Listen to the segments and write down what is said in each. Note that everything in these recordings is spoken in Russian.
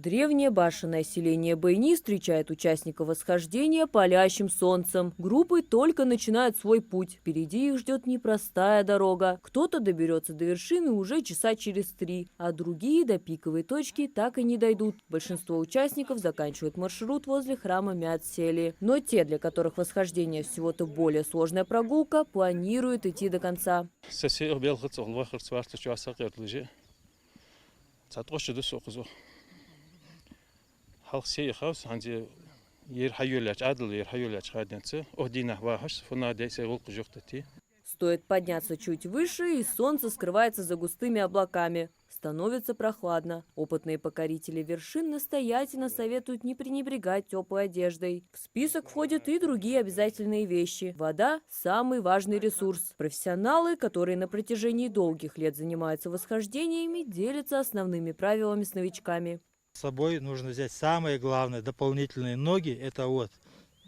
Древнее башенное селение Байни встречает участников восхождения палящим солнцем. Группы только начинают свой путь. Впереди их ждет непростая дорога. Кто-то доберется до вершины уже часа через 3, а другие до пиковой точки так и не дойдут. Большинство участников заканчивают маршрут возле храма Мят-Сели. Но те, для которых восхождение всего-то более сложная прогулка, планируют идти до конца. Стоит подняться чуть выше, и солнце скрывается за густыми облаками. Становится прохладно. Опытные покорители вершин настоятельно советуют не пренебрегать теплой одеждой. В список входят и другие обязательные вещи. Вода – самый важный ресурс. Профессионалы, которые на протяжении долгих лет занимаются восхождениями, делятся основными правилами с новичками. С собой нужно взять самое главное, дополнительные ноги. Это вот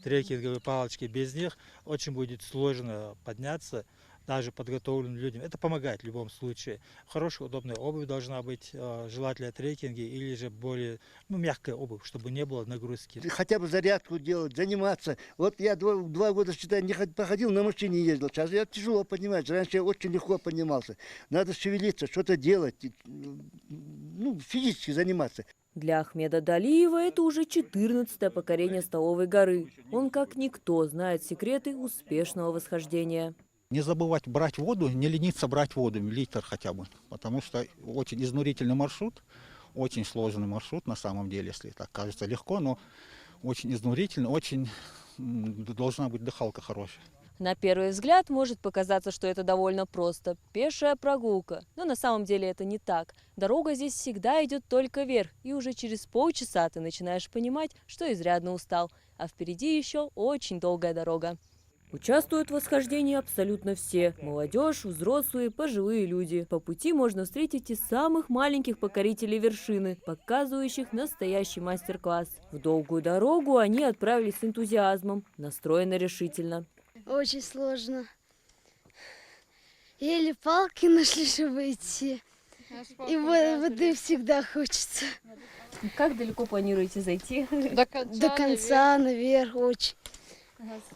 трекинговые палочки. Без них очень будет сложно подняться, даже подготовленным людям. Это помогает в любом случае. Хорошая, удобная обувь должна быть, желательно трекинги, или же более мягкая обувь, чтобы не было нагрузки. Хотя бы зарядку делать, заниматься. Вот я два года, считай, не походил, на машине ездил. Сейчас я тяжело поднимаюсь. Раньше я очень легко поднимался. Надо шевелиться, что-то делать, физически заниматься. Для Ахмеда Далиева это уже 14-е покорение Столовой горы. Он как никто знает секреты успешного восхождения. Не забывать брать воду, не лениться брать воду, литр хотя бы. Потому что очень изнурительный маршрут, очень сложный маршрут на самом деле, если так кажется легко, но очень изнурительный, очень должна быть дыхалка хорошая. На первый взгляд может показаться, что это довольно просто – пешая прогулка. Но на самом деле это не так. Дорога здесь всегда идет только вверх, и уже через полчаса ты начинаешь понимать, что изрядно устал. А впереди еще очень долгая дорога. Участвуют в восхождении абсолютно все – молодежь, взрослые, пожилые люди. По пути можно встретить и самых маленьких покорителей вершины, показывающих настоящий мастер-класс. В долгую дорогу они отправились с энтузиазмом, настроены решительно. Очень сложно. Еле палки нашли, чтобы идти. И воды всегда хочется. Как далеко планируете зайти? До конца, наверх, очень.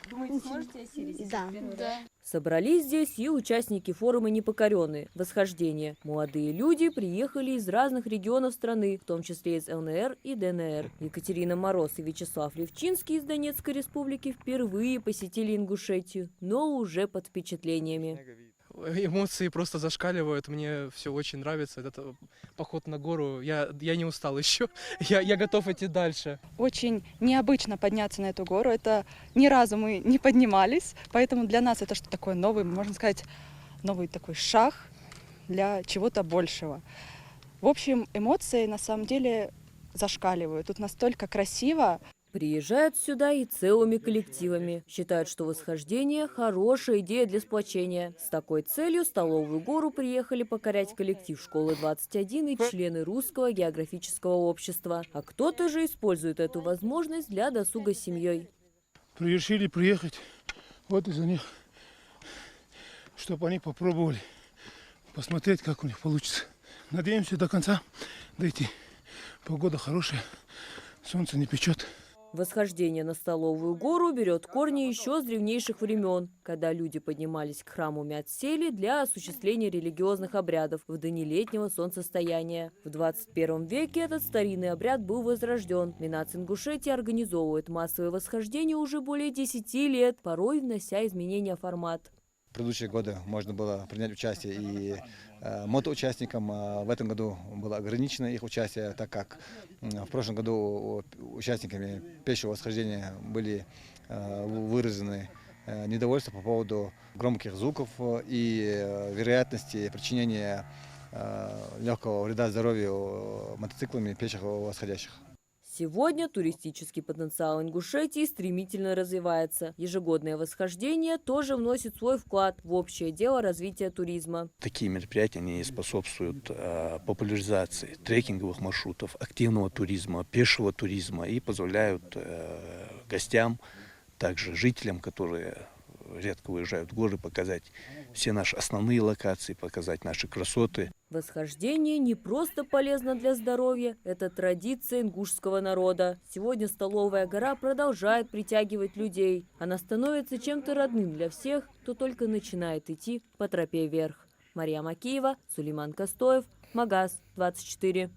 Думаете, сможете осилить? Да. Собрались здесь и участники форума «Непокоренные. Восхождение». Молодые люди приехали из разных регионов страны, в том числе из ЛНР и ДНР. Екатерина Мороз и Вячеслав Левчинский из Донецкой республики впервые посетили Ингушетию, но уже под впечатлениями. Эмоции просто зашкаливают, мне все очень нравится. Этот поход на гору, я не устал еще, я готов идти дальше. Очень необычно подняться на эту гору, это ни разу мы не поднимались, поэтому для нас это что-то такое новое, можно сказать, новый такой шаг для чего-то большего. В общем, эмоции на самом деле зашкаливают, тут настолько красиво. Приезжают сюда и целыми коллективами. Считают, что восхождение – хорошая идея для сплочения. С такой целью Столовую гору приехали покорять коллектив школы 21 и члены Русского географического общества. А кто-то же использует эту возможность для досуга с семьей. Решили приехать вот из-за них, чтобы они попробовали посмотреть, как у них получится. Надеемся до конца дойти. Погода хорошая, солнце не печет. Восхождение на Столовую гору берет корни еще с древнейших времен, когда люди поднимались к храму Мят-Сели для осуществления религиозных обрядов в дни летнего солнцестояния. В 21 веке этот старинный обряд был возрожден. Минац-Ингушетия организовывает массовые восхождения уже более 10 лет, порой внося изменения в формат. В предыдущие годы можно было принять участие и мотоучастникам. В этом году было ограничено их участие, так как в прошлом году участниками пешего восхождения были выражены недовольство по поводу громких звуков и вероятности причинения легкого вреда здоровью мотоциклами пеших восходящих. Сегодня туристический потенциал Ингушетии стремительно развивается. Ежегодное восхождение тоже вносит свой вклад в общее дело развития туризма. Такие мероприятия они способствуют популяризации трекинговых маршрутов, активного туризма, пешего туризма и позволяют гостям, также жителям, которые редко выезжают в горы, показать все наши основные локации, показать наши красоты. Восхождение не просто полезно для здоровья, это традиция ингушского народа. Сегодня Столовая гора продолжает притягивать людей. Она становится чем-то родным для всех, кто только начинает идти по тропе вверх. Мария Макеева, Сулейман Костоев, Магаз 24.